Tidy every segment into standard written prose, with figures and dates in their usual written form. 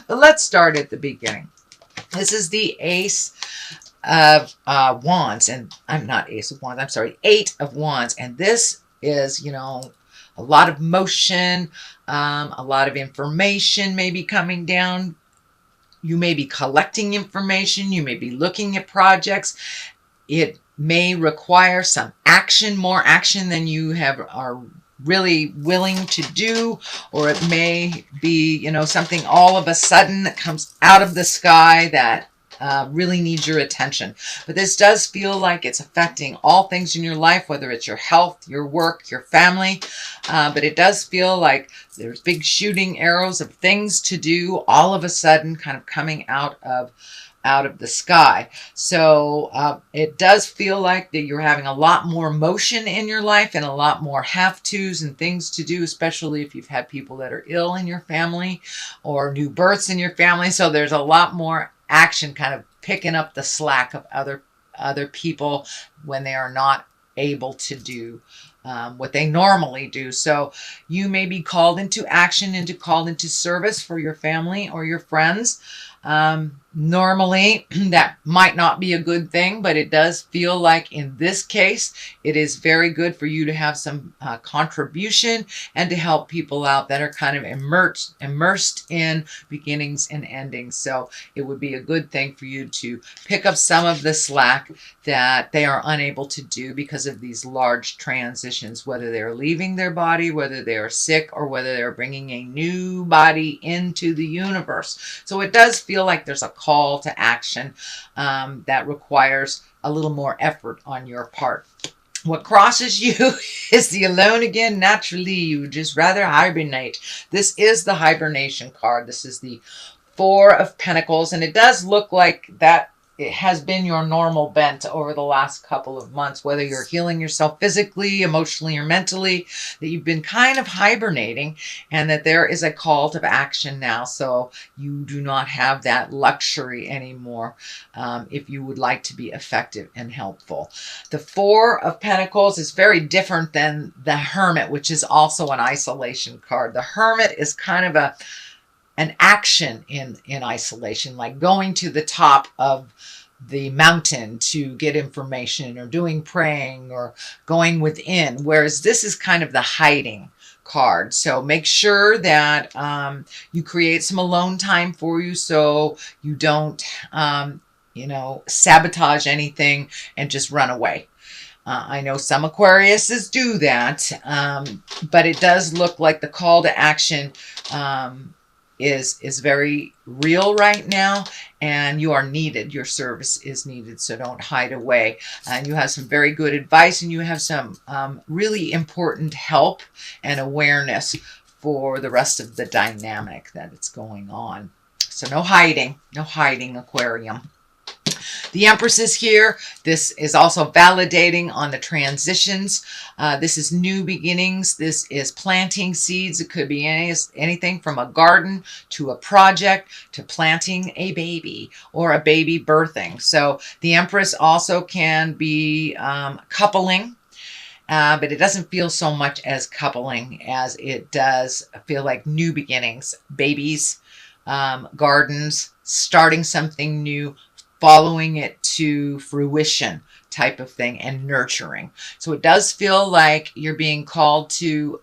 But let's start at the beginning. This is the Ace of Wands, and I'm not Ace of Wands, I'm sorry, Eight of Wands. And this is, a lot of motion, a lot of information may be coming down. You may be collecting information. You may be looking at projects. It may require some action, more action than you are really willing to do, or it may be, something all of a sudden that comes out of the sky that really needs your attention. But this does feel like it's affecting all things in your life, whether it's your health, your work, your family. But it does feel like there's big shooting arrows of things to do all of a sudden kind of coming out of the sky. So it does feel like that you're having a lot more motion in your life and a lot more have-tos and things to do, especially if you've had people that are ill in your family or new births in your family. So there's a lot more action kind of picking up the slack of other people when they are not able to do what they normally do. So you may be called into action, called into service for your family or your friends. Normally that might not be a good thing, but it does feel like in this case, it is very good for you to have some contribution and to help people out that are kind of immersed in beginnings and endings. So it would be a good thing for you to pick up some of the slack that they are unable to do because of these large transitions, whether they're leaving their body, whether they are sick, or whether they're bringing a new body into the universe. So it does feel like there's a call to action that requires a little more effort on your part. What crosses you is the alone again. Naturally, you would just rather hibernate. This is the hibernation card. This is the Four of Pentacles, and it does look like that it has been your normal bent over the last couple of months, whether you're healing yourself physically, emotionally, or mentally, that you've been kind of hibernating, and that there is a call to action now. So you do not have that luxury anymore if you would like to be effective and helpful. The Four of Pentacles is very different than the Hermit, which is also an isolation card. The Hermit is kind of an action in isolation, like going to the top of the mountain to get information, or doing praying, or going within, whereas this is kind of the hiding card. So make sure that you create some alone time for you, so you don't sabotage anything and just run away. I know some Aquariuses do that, but it does look like the call to action is very real right now, and you are needed. Your service is needed, so don't hide away. And you have some very good advice, and you have some really important help and awareness for the rest of the dynamic that is going on. So no hiding, Aquarium. The Empress is here. This is also validating on the transitions. This is new beginnings. This is planting seeds. It could be anything from a garden to a project to planting a baby or a baby birthing. So the Empress also can be coupling. But it doesn't feel so much as coupling as it does feel like new beginnings, babies, gardens, starting something new, following it to fruition type of thing, and nurturing. So it does feel like you're being called to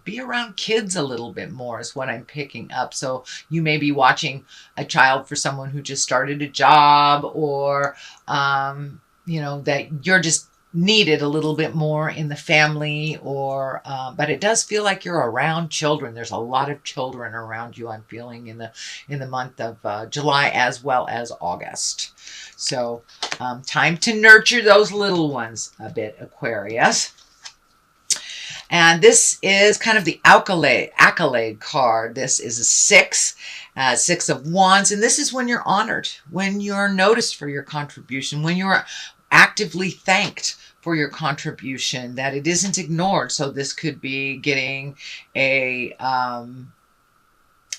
be around kids a little bit more is what I'm picking up. So you may be watching a child for someone who just started a job, or, that you're just needed a little bit more in the family, or but it does feel like you're around children. There's a lot of children around you, I'm feeling, in the month of July as well as August. So time to nurture those little ones a bit, Aquarius. And this is kind of the accolade card. This is a Six of Wands, and this is when you're honored, when you're noticed for your contribution, when you're actively thanked for your contribution, that it isn't ignored. So this could be getting a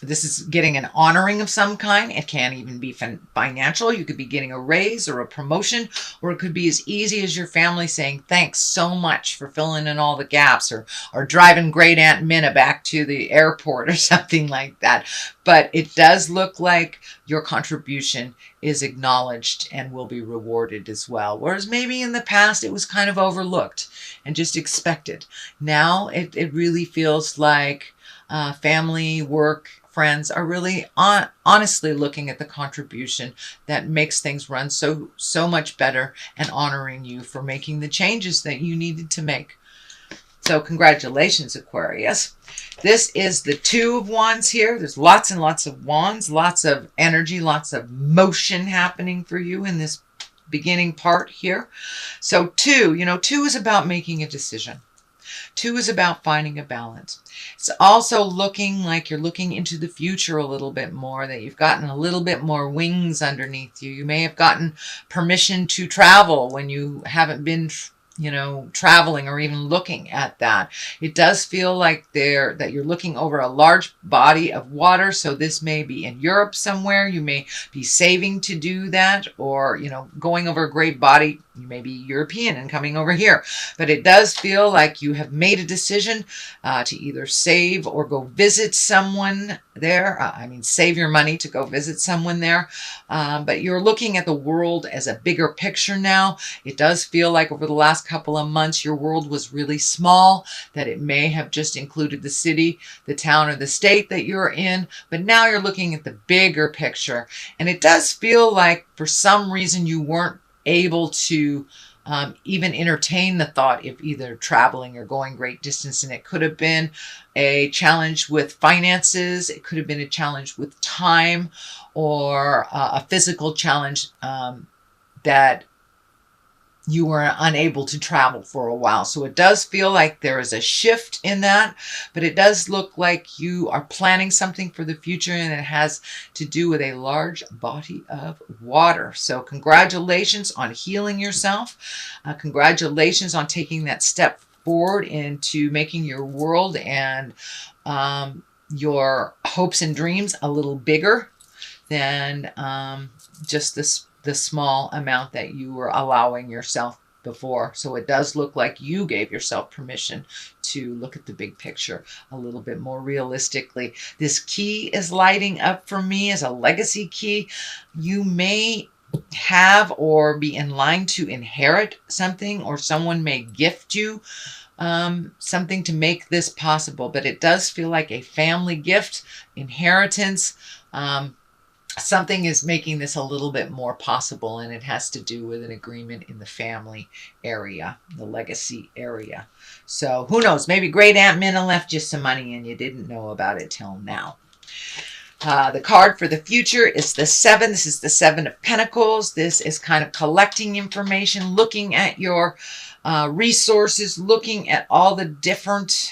This is getting an honoring of some kind. It can even be financial. You could be getting a raise or a promotion, or it could be as easy as your family saying, thanks so much for filling in all the gaps, or driving great Aunt Minna back to the airport or something like that. But it does look like your contribution is acknowledged and will be rewarded as well. Whereas maybe in the past it was kind of overlooked and just expected. Now it really feels like family, work, friends are really honestly looking at the contribution that makes things run so much better and honoring you for making the changes that you needed to make. So congratulations, Aquarius. This is the Two of Wands here. There's lots and lots of wands, lots of energy, lots of motion happening for you in this beginning part here. So two is about making a decision. Two is about finding a balance. It's also looking like you're looking into the future a little bit more, that you've gotten a little bit more wings underneath you. You may have gotten permission to travel when you haven't been traveling or even looking at that. It does feel like that you're looking over a large body of water. So this may be in Europe somewhere. You may be saving to do that, or, going over a great body. You may be European and coming over here, but it does feel like you have made a decision to either save or go visit someone there. Save your money to go visit someone there. But you're looking at the world as a bigger picture now. It does feel like over the last couple of months, your world was really small, that it may have just included the city, the town, or the state that you're in. But now you're looking at the bigger picture. And it does feel like for some reason you weren't able to even entertain the thought of either traveling or going great distance. And it could have been a challenge with finances. It could have been a challenge with time, or a physical challenge that you were unable to travel for a while. So it does feel like there is a shift in that, but it does look like you are planning something for the future, and it has to do with a large body of water. So congratulations on healing yourself. Congratulations on taking that step forward into making your world and your hopes and dreams a little bigger than just the small amount that you were allowing yourself before. So it does look like you gave yourself permission to look at the big picture a little bit more realistically. This key is lighting up for me as a legacy key. You may have or be in line to inherit something, or someone may gift you something to make this possible. But it does feel like a family gift, inheritance. Something is making this a little bit more possible, and it has to do with an agreement in the family area, the legacy area. So who knows? Maybe great Aunt Minna left you some money and you didn't know about it till now. The card for the future is the 7. This is the 7 of Pentacles. This is kind of collecting information, looking at your resources, looking at all the different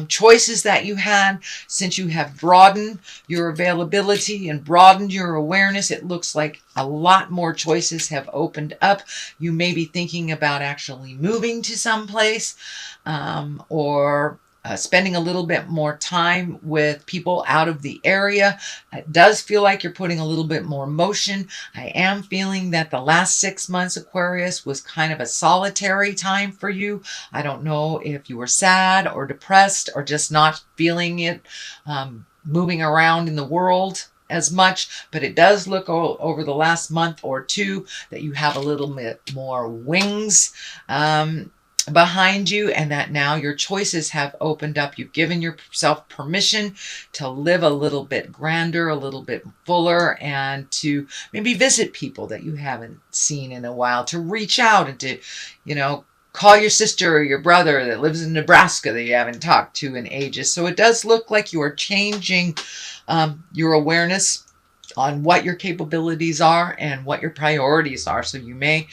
choices that you had. Since you have broadened your availability and broadened your awareness, it looks like a lot more choices have opened up. You may be thinking about actually moving to someplace, or spending a little bit more time with people out of the area. It does feel like you're putting a little bit more motion. I am feeling that the last 6 months, Aquarius, was kind of a solitary time for you. I don't know if you were sad or depressed or just not feeling it, moving around in the world as much, but it does look over the last month or two that you have a little bit more wings behind you, and that now your choices have opened up. You've given yourself permission to live a little bit grander, a little bit fuller, and to maybe visit people that you haven't seen in a while, to reach out and to, call your sister or your brother that lives in Nebraska that you haven't talked to in ages. So it does look like you are changing your awareness on what your capabilities are and what your priorities are. So you may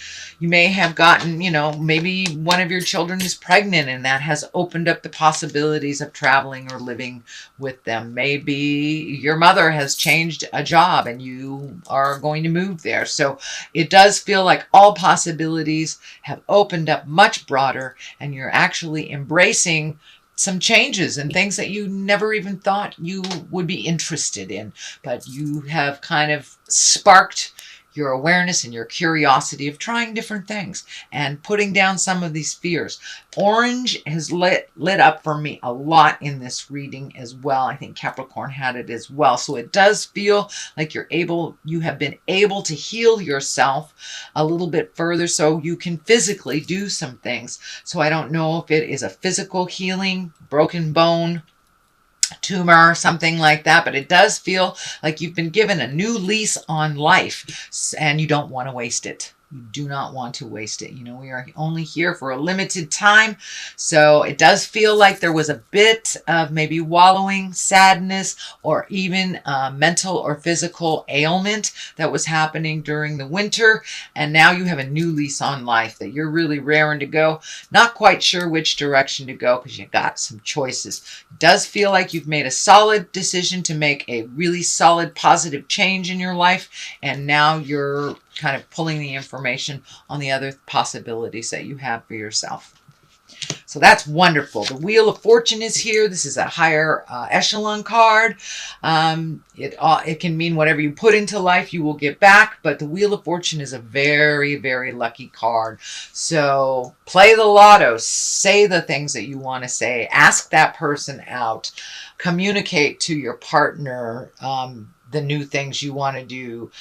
have gotten, maybe one of your children is pregnant, and that has opened up the possibilities of traveling or living with them. Maybe your mother has changed a job and you are going to move there. So it does feel like all possibilities have opened up much broader, and you're actually embracing some changes and things that you never even thought you would be interested in, but you have kind of sparked your awareness and your curiosity of trying different things and putting down some of these fears. Orange has lit up for me a lot in this reading as well. I think Capricorn had it as well. So it does feel like you have been able to heal yourself a little bit further so you can physically do some things. So I don't know if it is a physical healing, broken bone, tumor, something like that, but it does feel like you've been given a new lease on life and you don't want to waste it. You do not want to waste it. You know, we are only here for a limited time. So it does feel like there was a bit of maybe wallowing, sadness, or even mental or physical ailment that was happening during the winter. And now you have a new lease on life that you're really raring to go. Not quite sure which direction to go because you got some choices. It does feel like you've made a solid decision to make a really solid, positive change in your life. And now you're kind of pulling the information on the other possibilities that you have for yourself. So that's wonderful. The Wheel of Fortune is here. This is a higher echelon card. It can mean whatever you put into life, you will get back. But the Wheel of Fortune is a very, very lucky card. So play the lotto. Say the things that you want to say. Ask that person out. Communicate to your partner the new things you want to do.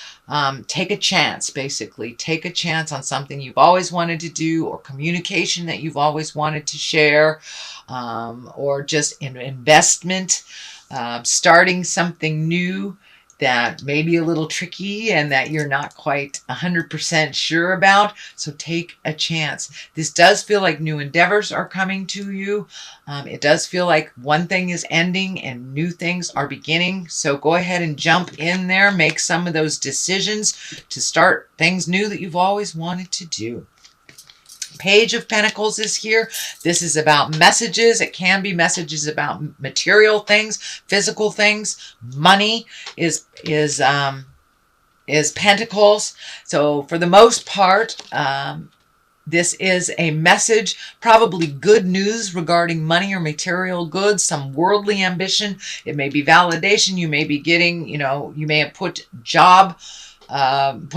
Take a chance, basically. Take a chance on something you've always wanted to do, or communication that you've always wanted to share, or just an investment, starting something new that may be a little tricky and that you're not quite 100% sure about. So take a chance. This does feel like new endeavors are coming to you. It does feel like one thing is ending and new things are beginning. So go ahead and jump in there. Make some of those decisions to start things new that you've always wanted to do. Page of Pentacles is here. This is about messages. It can be messages about material things, physical things. Money is Pentacles. So for the most part, this is a message, probably good news regarding money or material goods, some worldly ambition. It may be validation. You may be getting, you may have put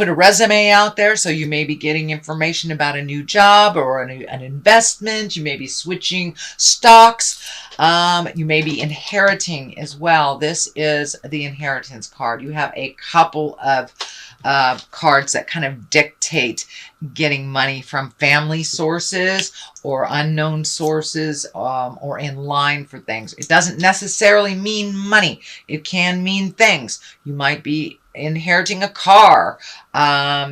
a resume out there, so you may be getting information about a new job or an investment. You may be switching stocks. You may be inheriting as well. This is the inheritance card. You have a couple of cards that kind of dictate getting money from family sources or unknown sources, or in line for things. It doesn't necessarily mean money. It can mean things. You might be inheriting a car.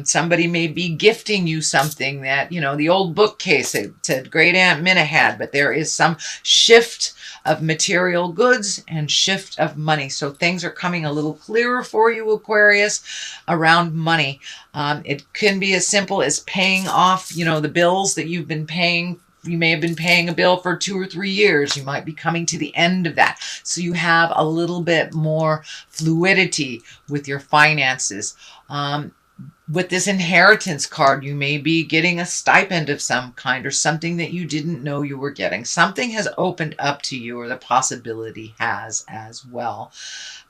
Somebody may be gifting you something that, the old bookcase that Great Aunt Minna had, but there is some shift of material goods and shift of money. So things are coming a little clearer for you, Aquarius, around money. It can be as simple as paying off, the bills that you've been paying. You may have been paying a bill for 2 or 3 years. You might be coming to the end of that. So you have a little bit more fluidity with your finances. With this inheritance card, you may be getting a stipend of some kind or something that you didn't know you were getting. Something has opened up to you, or the possibility has as well.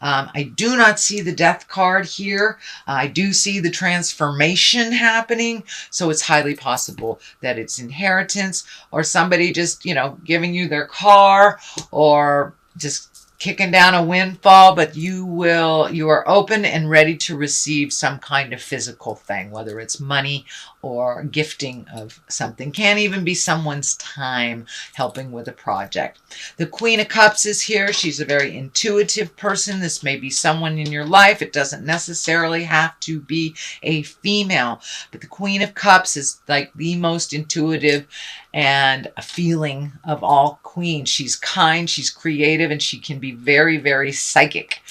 I do not see the death card here. I do see the transformation happening. So it's highly possible that it's inheritance, or somebody just, giving you their car, or just kicking down a windfall, but you are open and ready to receive some kind of physical thing, whether it's money or gifting of something. Can even be someone's time helping with a project. The Queen of Cups is here. She's a very intuitive person. This may be someone in your life. It doesn't necessarily have to be a female, but the Queen of Cups is like the most intuitive and a feeling of all queens. She's kind, she's creative, and she can be very, very psychic.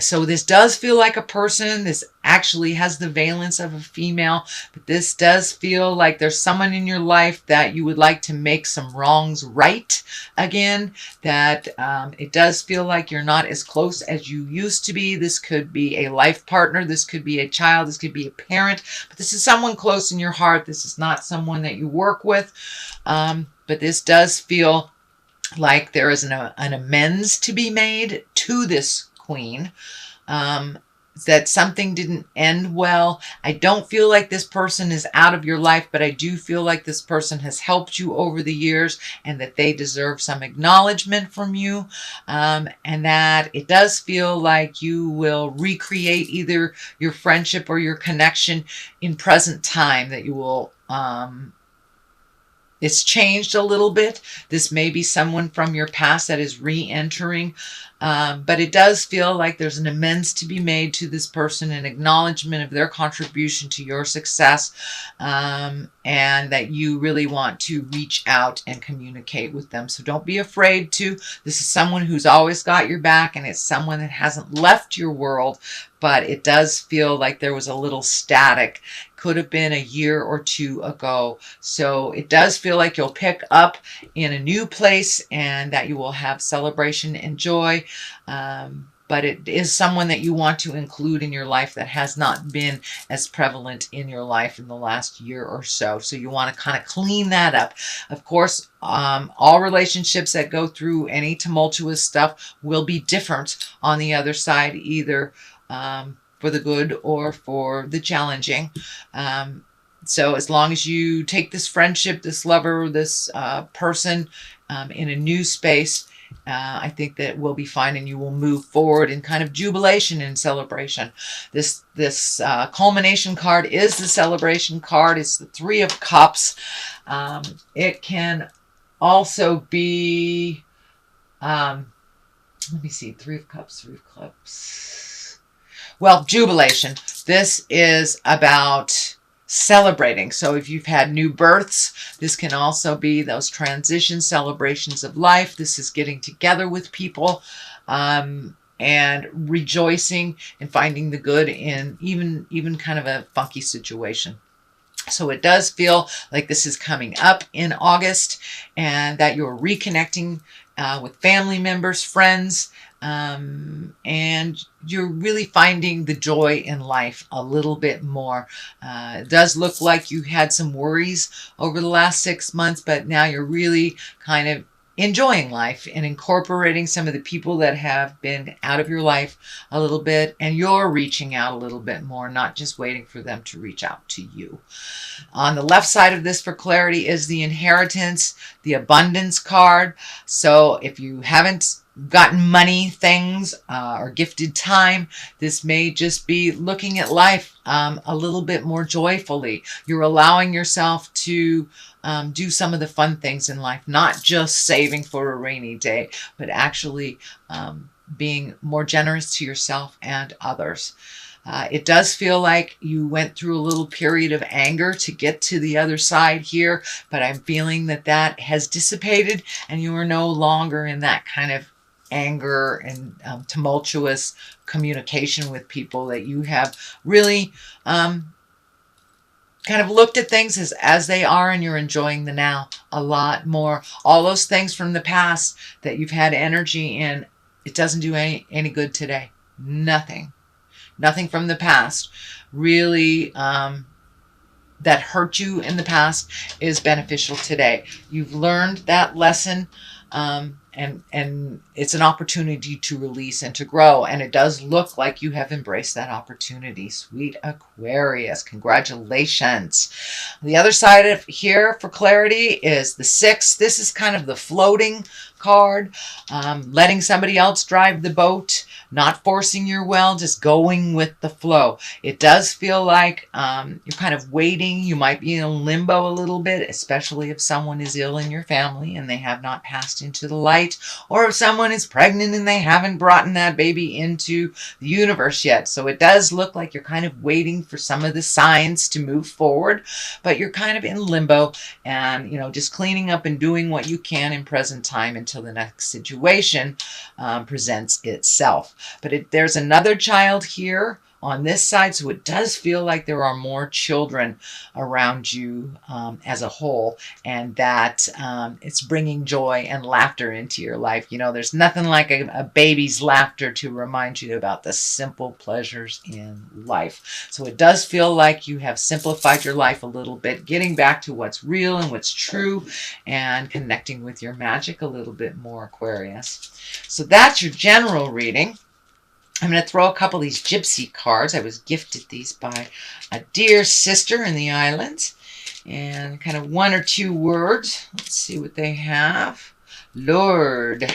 So this does feel like a person. This actually has the valence of a female, but this does feel like there's someone in your life that you would like to make some wrongs right again, that it does feel like you're not as close as you used to be. This could be a life partner. This could be a child. This could be a parent, but this is someone close in your heart. This is not someone that you work with, but this does feel like there is an amends to be made to this queen. That something didn't end well. I don't feel like this person is out of your life, but I do feel like this person has helped you over the years and that they deserve some acknowledgement from you. And that it does feel like you will recreate either your friendship or your connection in present time, that you will it's changed a little bit. This may be someone from your past that is re-entering, but it does feel like there's an amends to be made to this person, an acknowledgement of their contribution to your success, and that you really want to reach out and communicate with them. So don't be afraid to. This is someone who's always got your back, and it's someone that hasn't left your world, but it does feel like there was a little static. Could have been a year or two ago. So it does feel like you'll pick up in a new place and that you will have celebration and joy. But it is someone that you want to include in your life that has not been as prevalent in your life in the last year or so. So you want to kind of clean that up. Of course, all relationships that go through any tumultuous stuff will be different on the other side, either for the good or for the challenging. So as long as you take this friendship, this lover, this person in a new space, I think that we'll be fine and you will move forward in kind of jubilation and celebration. This culmination card is the celebration card. It's the Three of Cups. It can also be, let me see, Three of Cups. Well, jubilation. This is about celebrating. So if you've had new births, this can also be those transition celebrations of life. This is getting together with people and rejoicing and finding the good in even kind of a funky situation. So it does feel like this is coming up in August and that you're reconnecting with family members, friends, and you're really finding the joy in life a little bit more. It does look like you had some worries over the last 6 months, but now you're really kind of enjoying life and incorporating some of the people that have been out of your life a little bit, and you're reaching out a little bit more, not just waiting for them to reach out to you. On the left side of this for clarity is the inheritance, the abundance card. So if you haven't gotten money, things, or gifted time, this may just be looking at life a little bit more joyfully. You're allowing yourself to do some of the fun things in life, not just saving for a rainy day, but actually being more generous to yourself and others. It does feel like you went through a little period of anger to get to the other side here, but I'm feeling that that has dissipated and you are no longer in that kind of anger and tumultuous communication with people, that you have really kind of looked at things as they are, and you're enjoying the now a lot more. All those things from the past that you've had energy in, it doesn't do any good today. Nothing from the past really that hurt you in the past is beneficial today. You've learned that lesson, and it's an opportunity to release and to grow. And it does look like you have embraced that opportunity. Sweet Aquarius, congratulations. The other side of here for clarity is the 6. This is kind of the floating card, letting somebody else drive the boat, not forcing your will, just going with the flow. It does feel like you're kind of waiting. You might be in limbo a little bit, especially if someone is ill in your family and they have not passed into the light, or if someone is pregnant and they haven't brought that baby into the universe yet. So it does look like you're kind of waiting for some of the signs to move forward, but you're kind of in limbo and, just cleaning up and doing what you can in present time until the next situation presents itself. But there's another child here on this side. So it does feel like there are more children around you as a whole, and that it's bringing joy and laughter into your life. You know, there's nothing like a baby's laughter to remind you about the simple pleasures in life. So it does feel like you have simplified your life a little bit, getting back to what's real and what's true, and connecting with your magic a little bit more, Aquarius. So that's your general reading. I'm going to throw a couple of these gypsy cards. I was gifted these by a dear sister in the islands. And kind of one or two words. Let's see what they have. Lord.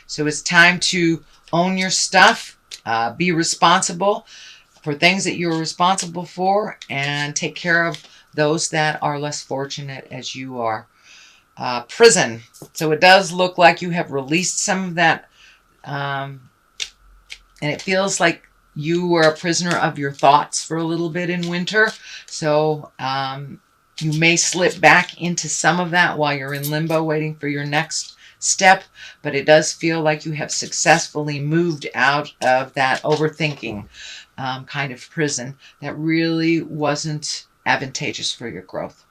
So it's time to own your stuff. Be responsible for things that you're responsible for. And take care of those that are less fortunate as you are. Prison. So it does look like you have released some of that. And it feels like you were a prisoner of your thoughts for a little bit in winter. So you may slip back into some of that while you're in limbo waiting for your next step. But it does feel like you have successfully moved out of that overthinking kind of prison that really wasn't advantageous for your growth.